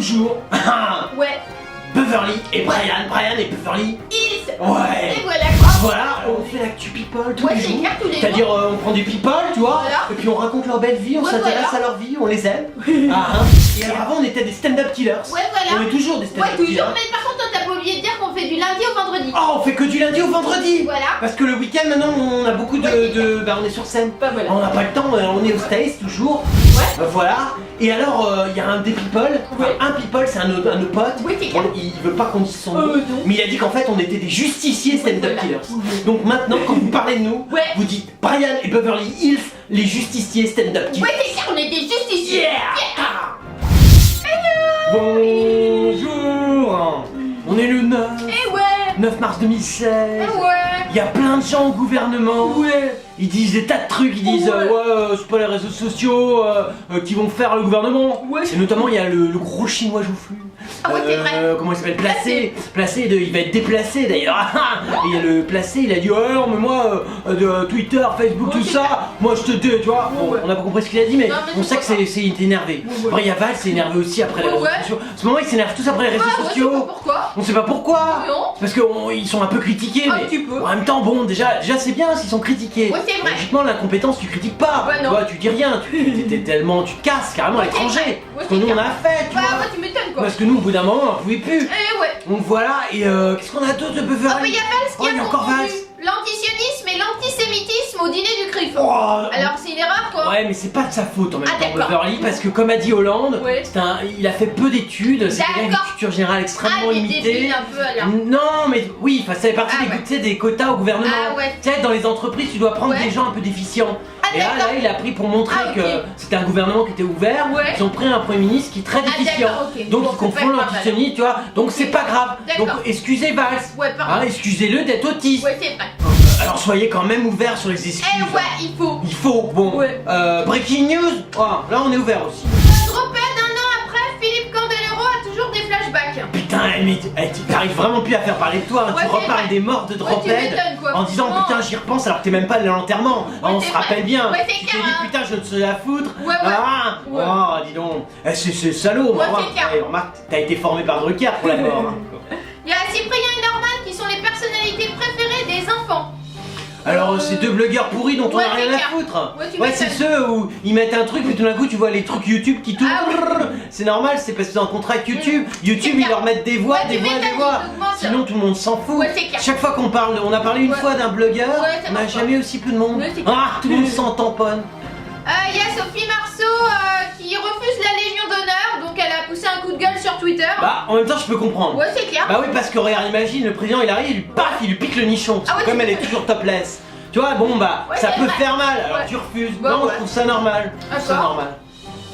toujours Ouais. Beverly et Brian et Beverly Hills. Ouais. Et voilà quoi. Voilà, on fait l'actu people tous Ouais, les c'est jours. clair, tous les jours. C'est-à-dire on prend des people, tu vois, Voilà. et puis on raconte leur belle vie, on Ouais, s'intéresse voilà. à leur vie, on les aime. Ah, hein. Et alors avant on était des stand-up killers. Ouais, voilà. On est toujours des Ouais, stand-up toujours, killers. mais par contre, toi, t'as pas oublié de dire qu'on fait du lundi au vendredi. Oh, on fait que du lundi au vendredi. Voilà. Parce que le week-end maintenant on a beaucoup de bah on est sur scène. Bah, voilà. On n'a pas le temps, on est au States toujours. Ouais. Voilà. Et alors il y a un des people, enfin, Ouais. un people c'est un de nos potes. Ouais, c'est clair. Il veut pas qu'on dise son nom. Non. Mais il a dit qu'en fait on était des justiciers stand-up Voilà. killers. Donc maintenant quand vous parlez de nous, Ouais. vous dites Brian et Beverly Hills, les justiciers stand-up killers. Ouais, c'est clair, on est des justiciers. Yeah. Bonjour. On est le 9 Eh ouais. 9 mars 2016. Eh ouais. Il y a plein de gens au gouvernement. Ouais. Ils disent des tas de trucs, ils disent Ouais. c'est pas les réseaux sociaux qui vont faire le gouvernement. Ouais. Et notamment il y a le gros chinois joufflu. Ah ouais, c'est vrai. Comment il s'appelle? Placé, il va être déplacé d'ailleurs. Et il y a le Placé, il a dit oh non mais moi de Twitter, Facebook, Ouais, tout c'est ça, vrai. moi je te dis, tu vois. Bon, Ouais. on n'a pas compris ce qu'il a dit mais Non, mais on c'est sait pas que grave. c'est il est énervé. Ouais. Après il y a Val, c'est énervé aussi après les réseaux Ouais. sociaux. En ce moment ils s'énervent tous après les réseaux Ouais, ouais, sociaux. je sais pas pourquoi. On sait pas pourquoi. Non. Parce qu'ils sont un peu critiqués, Un mais petit peu. en même temps, bon, déjà c'est bien s'ils sont critiqués. Ouais, c'est vrai. Logiquement, l'incompétence, tu critiques pas. Ouais, non. Tu vois, tu dis rien, t'es tellement, tu te casses carrément à Ouais, c'est l'étranger. vrai. Ouais, Parce que c'est nous, on clair. a fait, tu Bah, vois. ouais, tu m'étonnes quoi. Parce que nous, au bout d'un moment, on pouvait plus. Eh ouais. Donc voilà, et qu'est-ce qu'on a d'autre de Beverly? Ah, mais y'a Valls Oh, qui il y a a encore confondu Valls. l'antisionisme et l'antisémitisme au dîner du CRIF. Oh, Alors c'est une erreur quoi. Ouais, mais c'est pas de sa faute en même Ah, temps, d'accord. Beverly, parce que comme a dit Hollande, Ouais. il a fait peu d'études, c'est quelqu'un D'accord. d'une culture générale extrêmement Ah, les limitée. débiles un peu alors. Non, mais oui, ça fait partie Ah, des, ouais. tu sais, des quotas au gouvernement. Ah, ouais. Tu sais, dans les entreprises, tu dois prendre Ouais. des gens un peu déficients. Ah, Et là, d'accord. il a pris pour montrer Ah, ok. que c'était un gouvernement qui était ouvert. Ouais. Ils ont pris un premier ministre qui est très Ah, déficient. d'accord, ok. Donc Bon, ils c'est confondent pas grave, l'antisémie, tu vois. Donc c'est pas grave. D'accord. Donc excusez Valls. Ouais, pardon. Hein, excusez-le d'être autiste. Ouais, c'est vrai. Alors soyez quand même ouverts sur les excuses. Eh ouais, il faut. Il faut, bon. Ouais. Breaking news. Oh, là on est ouvert aussi. Drophead, un an après, Philippe Candelero a toujours des flashbacks. Putain, mais t'arrives vraiment plus à faire parler de toi, hein. Ouais, Tu c'est reparles vrai. des morts de Ouais, tu Drophead m'étonnes, quoi. en disant Franchement. putain j'y repense alors que t'es même pas allé à l'enterrement. Ouais, On c'est se vrai. rappelle bien. Ouais, c'est Tu t'es clair, dit hein. putain je ne sais la foutre. Ouais, ouais. Ah, Ouais. oh dis donc. C'est salaud, Ouais, remarque. c'est clair. Remarque, t'as été formé par Drucker pour la mort. hein. Il y a Cyprien et Norman qui sont les personnalités préférées des enfants. Alors ces deux blogueurs pourris dont on Ouais, a rien c'est à clair. foutre. Ouais, tu c'est m'étonnes. ceux où ils mettent un truc puis tout d'un coup tu vois les trucs YouTube qui tournent. Ah oui. C'est normal, c'est parce que c'est en contrat avec YouTube. YouTube C'est ils clair. leur mettent des voix, Ouais, des tu voix, des m'étonnes, voix. ils augmentent. Sinon tout le monde s'en fout. Ouais, c'est clair. Chaque fois qu'on parle, on a parlé une Ouais. fois d'un blogueur, Ouais, ça on n'a marche pas. jamais aussi peu de monde. Ouais, c'est clair. Ah, tout le monde s'en tamponne. Il y a Sophie Marceau qui refuse la Légion d'honneur, donc elle a poussé un coup de gueule sur Twitter. Bah en même temps je peux comprendre. Ouais, c'est clair. Bah oui parce que regarde, imagine le président il arrive, il lui paf, il lui pique le nichon. Ah ouais, Comme tu elle est m'étonnes. toujours topless. Tu vois, bon bah Ouais, ça c'est peut vrai. faire mal, alors Ouais. tu refuses. Bah, non, ouais. je trouve ça normal. Je trouve ça D'accord. normal.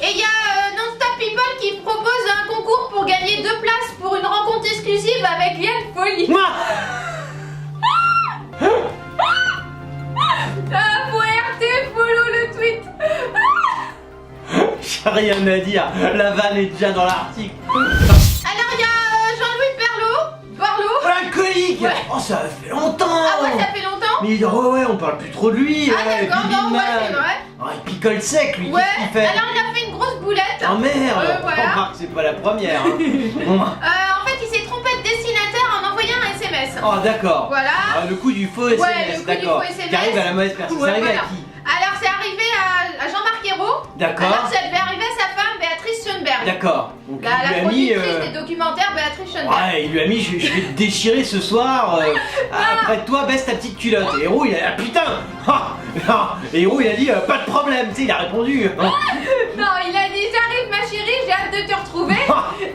Et il y a Non-Stop People qui propose un concours pour gagner 2 places pour une rencontre exclusive avec Liane Folly. Faut RT, follow le tweet. J'ai rien à dire, la vanne est déjà dans l'article. Alors il y a Jean-Louis Barlot. Alcoolique. Ouais. Oh ça fait longtemps. Ah ouais, ça fait longtemps. Mais ouais, on parle plus trop de lui. Ah d'accord, Bibi non, ouais, Man. c'est vrai. Oh, il picole sec lui, Ouais, qu'est-ce qu'il fait? alors il a fait une grosse boulette. Oh merde. Voilà. On remarque que c'est pas la première. hein. Bon. En fait, il s'est trompé de destinataire en envoyant un SMS. Oh d'accord. Voilà. Ah, le coup du faux SMS, le coup du d'accord. faux SMS. Qui arrive à la mauvaise personne. Ouais, C'est arrivé voilà. à qui? Alors, c'est arrivé à Jean-Marc Ayrault. D'accord. Alors, ça devait arriver à sa femme, Béatrice Schoenberg. D'accord. Donc, La il lui a mis, productrice des documentaires, Béatrice Schoenberg. Ouais, il lui a mis, je vais te déchirer ce soir. Après toi, baisse ta petite culotte. Et Héros, il a dit, ah putain. Et Héros, il a dit, pas de problème. Tu sais, il a répondu. Non, il a dit j'arrive ma chérie, j'ai hâte de te retrouver.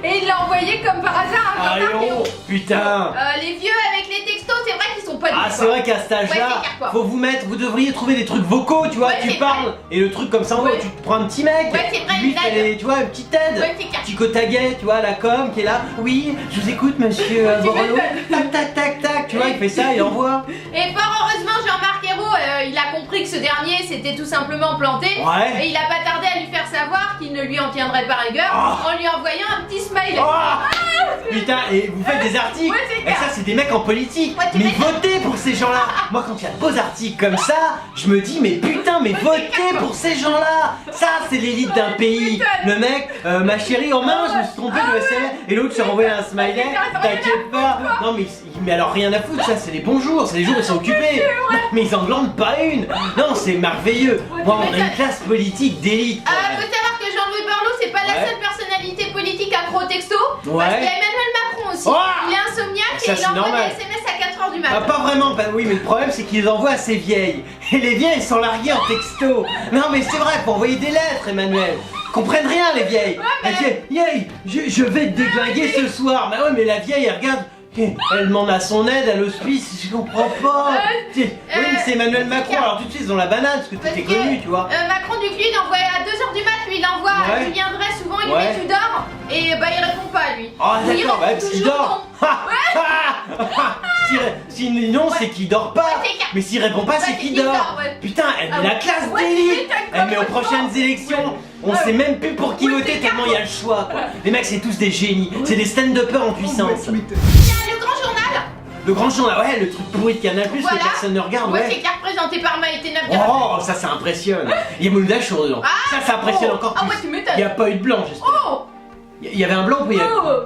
Et il l'a envoyé comme par hasard à Ah Jean-Marc Héros, Ayrault. putain. Les vieux avec les textos, c'est vrai qu'ils sont pas Ah du c'est vrai qu'à cet Ouais, âge-là, c'est clair, quoi. faut vous devriez trouver des trucs vocaux, tu vois, Ouais, tu c'est parles et le truc comme ça en Ouais. haut, tu te prends un petit mec, Ouais, c'est vrai, lui une fait aide. les- tu vois, une petite aide, Ouais, c'est clair. petit cotaguet, tu vois, la com qui est là, oui, je vous écoute monsieur Ouais, tu Borloo, m'étonnes. tac tac tac tac, tu vois, il fait ça, il envoie. Et fort heureusement, Jean-Marc Ayrault il a compris que ce dernier s'était tout simplement planté. Ouais. Et il a pas tardé à lui faire savoir qu'il ne lui en tiendrait pas rigueur en lui envoyant un petit smiley. Putain, et vous faites des articles. Ouais, c'est Et clair. ça, c'est des mecs en politique. Ouais, tu Mais m'étonnes. votez pour ces gens-là. Moi, quand il y a de beaux articles comme ça, je me dis, mais putain, mais votez pour ces gens-là. Ça, c'est l'élite d'un pays. Le mec, ma chérie, en main, je me suis trompé de SMS. Et l'autre s'est renvoyé un smiley. T'inquiète pas. Non, mais alors rien à foutre, ça, c'est les bons jours. C'est les jours où ils sont occupés. Mais ils en glandent pas une. Non, c'est merveilleux. Moi, on a une classe politique d'élite. Faut savoir que Jean-Louis Borloo, c'est pas la seule personnalité politique accro au texto. Ouais. Parce qu'il y a Emmanuel Macron aussi. Il est insomniaque Ça, et il c'est envoie normal. des SMS à 4h du matin. Ah, pas vraiment, oui, mais le problème c'est qu'ils les envoient à ces vieilles. Et les vieilles, elles sont larguées en texto. Non, mais c'est vrai, faut envoyer des lettres, Emmanuel. Comprennent rien, les vieilles. mais- Elle dit, Hey, je vais te déglinguer ce soir. Bah ouais, mais la vieille, elle regarde. Elle demande à son aide à l'hospice, je comprends pas. Oui, mais c'est Emmanuel Macron, alors tout de suite ils ont la banane parce que tout est connu, tu vois. Macron, du coup, il envoie à 2h du mat, lui, il envoie à Julien Drey, souvent il lui dit tu dors, et bah il répond pas, lui. Ah, Ou il d'accord, répond parce qu'il toujours dort. Sinon, c'est qu'il dort pas. c'est clair. Mais s'il répond pas, c'est qu'il dort. Putain, elle met la classe d'élite. Elle met aux prochaines élections. On sait même plus pour qui voter tellement il y a le choix, quoi. Les mecs, c'est tous des génies. C'est des stand-uppers en puissance. Il y a le grand journal. Le grand journal, ouais, le truc pourri de Canal+, que personne ne regarde, c'est qui est représenté par Maïté Nabil. Oh, ça impressionne. Il y a Mouloud Achour dedans. Ça impressionne encore plus. Ah ouais, tu m'étonnes. Il n'y a pas eu de blanc, j'espère. Oh. Il y avait un blanc ou il y a...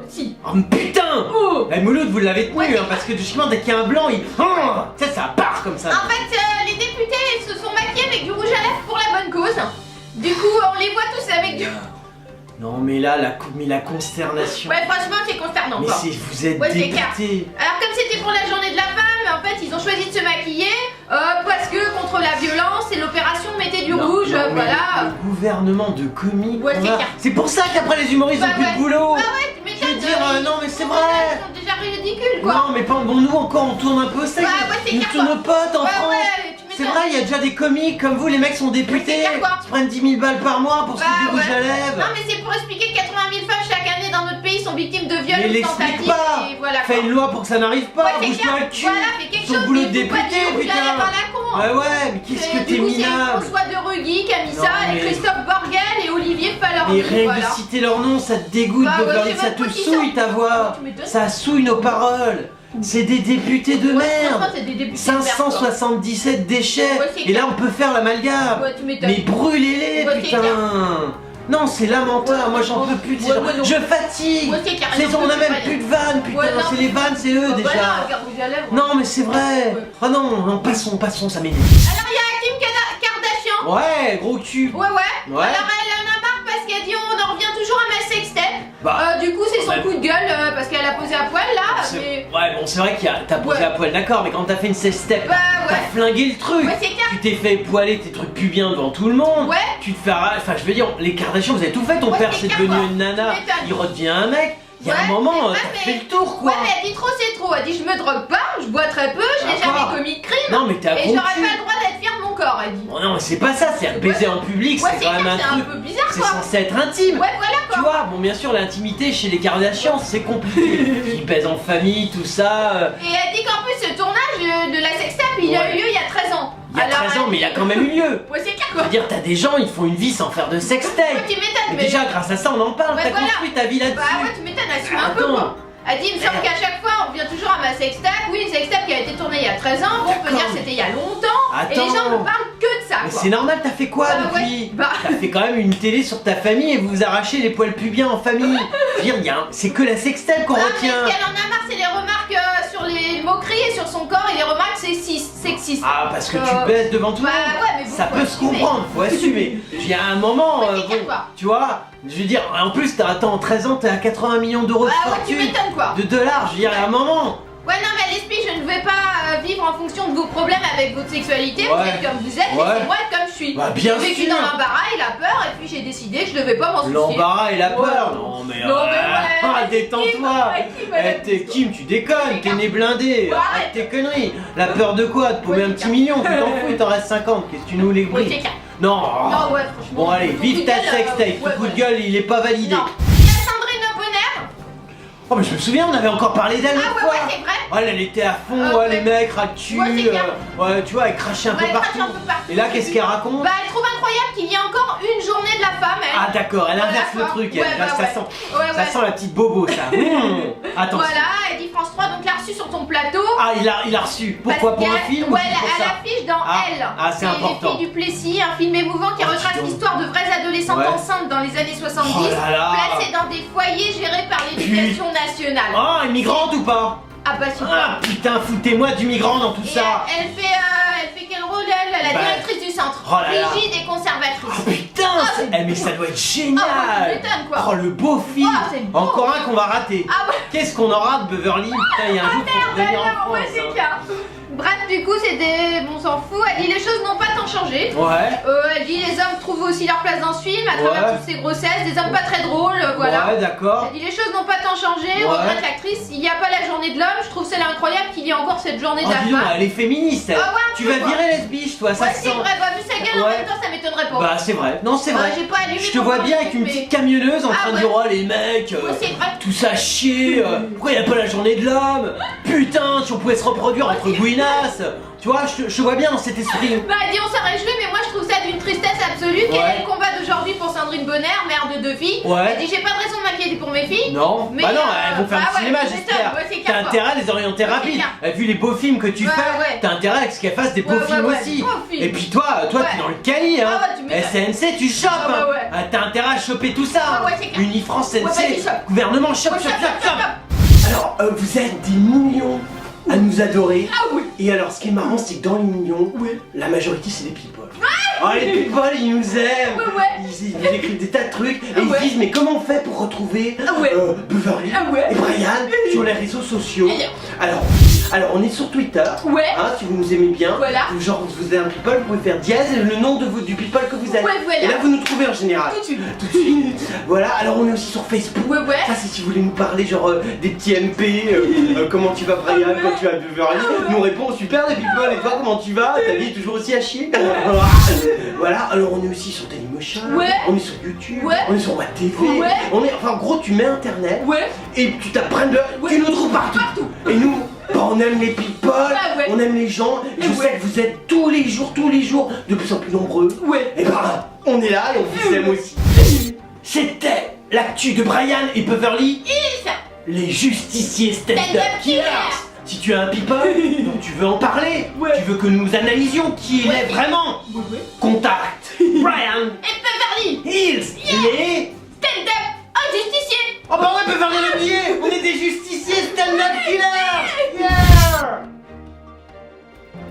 Si. Oh putain. Mouloud, vous l'avez tenu, hein, parce que justement, dès qu'il y a un blanc, il... ça part comme ça. En fait, les députés se sont maquillés avec du rouge à lèvres pour la bonne cause. Du coup, on les voit tous avec du... Non mais là, la consternation. Ouais, franchement, c'est consternant, Mais quoi. vous êtes c'est clair. député. Alors, comme c'était pour la journée de la femme, en fait, ils ont choisi de se maquiller parce que contre la violence et l'opération mettez du rouge, mais voilà. Le gouvernement de comiques. Ouais, c'est clair. C'est pour ça qu'après les humoristes ont plus de boulot. Bah ouais, tu m'étonnes. Je veux dire, non mais c'est vrai. Ils sont déjà ridicules, quoi. Non mais bon, nous encore on tourne un peu au sec. c'est Nous clair, tous nos potes en Ouais, France. ouais, tu C'est m'étonnes. vrai, il y a déjà des comiques comme vous, les mecs sont députés. clair, quoi. Ils se prennent 10 000 balles par mois pour se faire du rouge à lèvres. Non, mais c'est pour expliquer que 80 000 femmes chaque année dans notre pays sont victimes de viols Mais ou de l'explique tentatives. pas. Et voilà, Fais quoi. une loi pour que ça n'arrive pas. Ouais, c'est Bouge-toi clair. le cul. Voilà, fais quelque Ton chose. boulot de mais faut pas député, dire rouge à putain. lèvres à la con. Ouais, ouais, mais qu'est-ce que t'es Du coup, c'est minable. François de Rugy qui a mis Non, ça, mais- et Christophe Borgel et Olivier Falorni. Mais rien voilà. que de citer leur nom, ça te dégoûte Bah, de ouais, parler, c'est ça votre te petit souille sang. ta voix. Tu m'étonnes. Ça souille nos paroles. C'est des députés de Ouais, franchement, merde. c'est des députés de merde, quoi. 577 déchets. Ouais, c'est Et là, clair. on peut faire l'amalgame. Ouais, tu m'étonnes. Mais brûlez-les, Ouais, c'est putain. clair. Non, c'est lamentable. Ouais, Moi, j'en peux plus de ces ouais, gens. ouais, non. Je fatigue. Ouais, c'est clair, C'est- j'en on peux a plus, même ouais. plus de vannes, putain. Ouais, non. C'est les vannes, c'est eux déjà. Voilà, regarde, rouge à lèvres. Non, mais c'est vrai. Ouais. Ah non, passons, ça m'énerve. Alors, il y a Kim Kardashian. Ouais, gros cul. Ouais. Ouais. Alors, elle en a marre parce qu'elle dit on en revient toujours à ma sextape. Bah, Du coup, c'est son ouais. coup de gueule parce qu'elle a posé à poil là. Mais... Ouais, bon, c'est vrai qu'il y a... T'as posé Ouais. à poil, d'accord, mais quand t'as fait une step, Bah, t'as ouais. flingué le truc. Ouais, c'est clair. Tu t'es fait poiler tes trucs pubiens devant tout le monde. Ouais. Tu te fais... Enfin, je veux dire, les Kardashians, vous avez tout fait. Ton Ouais, père, c'est c'est clair, devenu quoi. une nana. Tu m'étonnes. Il redevient un mec. Il y a un Ouais, moment, c'est vrai, t'as mais- fait le tour, quoi. Ouais, mais elle dit trop, c'est trop. Elle dit je me drogue pas, je bois très peu, je n'ai D'accord. jamais commis de crime. Non, mais t'es à Et gros j'aurais cul. pas le droit d'être fière de mon corps, elle dit. Oh non, mais c'est pas ça, c'est baiser en public, Ouais, c'est quand même clair, un c'est un truc. peu bizarre, C'est quoi. censé être intime. Ouais, voilà quoi. Tu vois, bon, bien sûr, l'intimité chez les Kardashians, c'est compliqué. Ils baisent en famille, tout ça. Et elle dit qu'en plus, ce tournage de la sextape, il a Ouais. eu lieu il y a 13 ans. Il y a 13 ans, mais il y a quand même eu lieu. Ouais, c'est clair Je quoi. veux dire, t'as des gens, ils font une vie sans faire de sextape. Ouais, tu m'étonnes, Mais mais. déjà, grâce à ça, on en parle. Ouais, T'as voilà. construit ta vie là-dessus. Bah ouais, tu m'étonnes, assume un peu Attends. quoi. Elle dit, il me semble qu'à chaque fois, on revient toujours à ma sextape. Oui, une sextape qui a été tournée il y a 13 ans. Bon, on peut D'accord. dire que c'était il y a longtemps. Et les Attends. gens ne parlent que de ça Mais quoi. c'est normal, t'as fait quoi Bah depuis ouais, bah. T'as fait quand même une télé sur ta famille et vous vous arrachez les poils pubiens en famille. Je veux dire, c'est que la sextape qu'on Non, mais retient. ce qu'elle en a marre, c'est les remarques sur les moqueries et sur son corps et les remarques sexistes. Ah, parce que tu baisses devant tout le bah monde. ouais, mais bon, Ça faut peut se assumer. comprendre, faut assumer. Il y a un moment, Ouais, c'est clair, bon, quoi. tu vois, je veux dire, en plus, attends, 13 ans, t'es à 80 millions d'euros de Bah ouais, tu fortune. m'étonnes quoi. De dollars, je veux dire, il y a un moment. Ouais, non, mais à l'esprit, je ne vais pas vivre en fonction de vos problèmes avec votre sexualité. Vous Ouais. êtes comme vous êtes, Ouais. laissez-moi être comme je suis. Bah, bien j'ai vécu sûr. dans l'embarras et la peur, et puis j'ai décidé que je devais pas m'en soucier. L'embarras et la peur. Ouais. Non, mais, Non, mais ouais, détends-toi. Kim, T'es Kim, tu déconnes, t'es né blindé. Ouais, Arrête tes conneries. La peur de quoi? De paumer un petit million, tu t'en fous, il t'en reste 50. Qu'est-ce que tu nous les Ouais, bris? c'est clair. Non. Non, ouais, franchement. Bon, allez, ton vive coup de ta gueule, sextape. ouais, Ton coup de ouais. gueule, il est pas validé. Non. Il y a Sandrine Bonner. Oh mais je me souviens, on avait encore parlé d'elle Ah une ouais, fois. ouais, c'est vrai. Oh, elle était à fond, Ah, ouais, ouais. les mecs, ras-dessus, Ouais, c'est bien. ouais, tu vois, elle crachait un peu Ouais, elle partout. crache un peu partout. Et là, qu'est-ce qu'elle raconte? Bah, elle trouve incroyable qu'il y ait encore une journée de la femme, elle. Ah d'accord, elle inverse le Voilà, truc, quoi. elle, Ouais, ça, bah, sent, Ouais, ça ouais. sent la petite bobo ça. Attention. Voilà, elle dit France 3, donc l'a reçu sur ton plateau. Ah il a reçu. Pourquoi? Parce Pour un qu'il y a- film ou Ouais, pour elle ça? affiche dans Ah, Elle. ah, c'est important. Les filles du Plessis, un film émouvant qui Oh, retrace dis donc. l'histoire de vraies adolescentes Ouais. enceintes dans les années 70, Oh là là. placées dans des foyers gérés par l'éducation nationale. Oh, immigrante ou pas? Ah bah super. Ah putain, foutez-moi du migrant dans tout Et ça. elle fait quel rôle elle? La Bah, directrice du centre. oh là là. Rigide et conservatrice. Oh putain, c'est mais ça doit être génial. Ah, bah, tu m'étonnes, quoi. Oh le beau film. Ah, c'est beau. Encore un qu'on va rater. Ah ouais. Qu'est-ce qu'on aura de Beverly? Putain, il y a un jour pour Bah revenir non, en ouais, France. c'est hein. clair. Bref, du coup, c'était. Bon, on s'en fout. Elle dit les choses n'ont pas tant changé. Ouais. Elle dit les hommes trouvent aussi leur place dans ce film à travers Ouais. toutes ces grossesses, des hommes pas très drôles, voilà. Ouais, d'accord. Elle dit les choses n'ont pas tant changé, Ouais. regrette l'actrice, il n'y a pas la journée de l'homme, je trouve celle incroyable qu'il y ait encore cette journée Oh, de la dis donc, femme. elle est féministe, elle. Ah ouais, un Tu peu, vas quoi. virer lesbiche, toi, ça Ouais, se c'est sent. vrai, bah, vu sa gueule en Ouais. même temps, ça m'étonnerait pas. Bah, c'est vrai. Non, c'est Ouais, vrai. j'ai pas allumé Je te mon vois point bien de avec une vue, mais- petite camionneuse en Ah train de ouais. dire oh les mecs, Ouais, c'est vrai. tout ça chier, pourquoi il n'y a pas la journée de l'homme? Putain, si on pouvait se reproduire entre gouinasses. Tu vois, je te vois bien dans cet esprit. Bah, elle dit on s'en réjouit, mais moi je trouve ça d'une tristesse absolue. Quel Ouais. est le combat d'aujourd'hui pour Sandrine Bonner, mère de 2 filles? Ouais. Elle dit j'ai pas de raison de m'inquiéter pour mes filles. Non, Mais, bah non, elles vont faire bah du ouais, cinéma, tu j'espère. m'étonnes, ouais, c'est T'as clair, intérêt à les orienter Ouais, c'est rapide. clair. Vu les beaux films que tu Ouais, fais, ouais. t'as intérêt à ce qu'elles fassent des beaux Ouais, films ouais, aussi. beaux films. Et puis toi, Ouais. t'es dans le quali, hein. Ah ouais, tu m'étonnes. SNC, tu chopes, Ah ouais, hein. ouais. Ah, t'as intérêt à choper tout ça. Ah ouais, c'est clair. Unifrance, SNC, vas-y, chope. gouvernement, chope, Ouais, chope, chope, chope, chope, chope. Alors, vous êtes des millions à nous adorer. Ah oui. Et alors, ce qui est marrant, c'est que dans les millions, la majorité, c'est des people. Ah, les people, ils nous aiment. Ouais, ouais. Ils nous écrivent des tas de trucs et Ah ils ouais. se disent, mais comment on fait pour retrouver Ah ouais. Beverly Ah ouais. et Brian sur les réseaux sociaux? Alors, on est sur Twitter. Ouais. Hein, si vous nous aimez bien. Voilà. Genre, vous êtes un people, vous pouvez faire dièse et le nom du people que vous êtes. Ouais, voilà. Et là, vous nous trouvez en général. Tout de suite. Tout de suite. Voilà, alors on est aussi sur Facebook. Ouais, ouais. Ça, c'est si vous voulez nous parler, genre des petits MP. Comment tu vas, Brian, Ah ouais. quand tu vas à Beverly? Ah ouais. Nous on répond super, les people. Et toi, comment tu vas? Ta vie est toujours aussi à chier? Voilà, alors on est aussi sur Dailymotion. Ouais. On est sur YouTube. Ouais. On est sur WebTV. Ouais. On est, enfin, en gros, tu mets internet. Ouais. Et tu t'apprends de. Ouais. Tu nous trouves partout. Partout. Et nous, bah, on aime les people, ouais. on aime les gens. Et je Ouais. sais que vous êtes tous les jours, de plus en plus nombreux. Ouais. Et bah, on est là et on vous aime aussi. C'était l'actu de Brian et Beverly, les justiciers stand-up Stand-up killers. killers. Si tu as un people dont tu veux en parler, Ouais. tu veux que nous analysions qui il Ouais. est vraiment, Ouais. contacte Brian Et Beverly, Hills. Les... stand-up, un justicier. Oh bah ouais, Beverly le billet. On est des justiciers stand-up killers.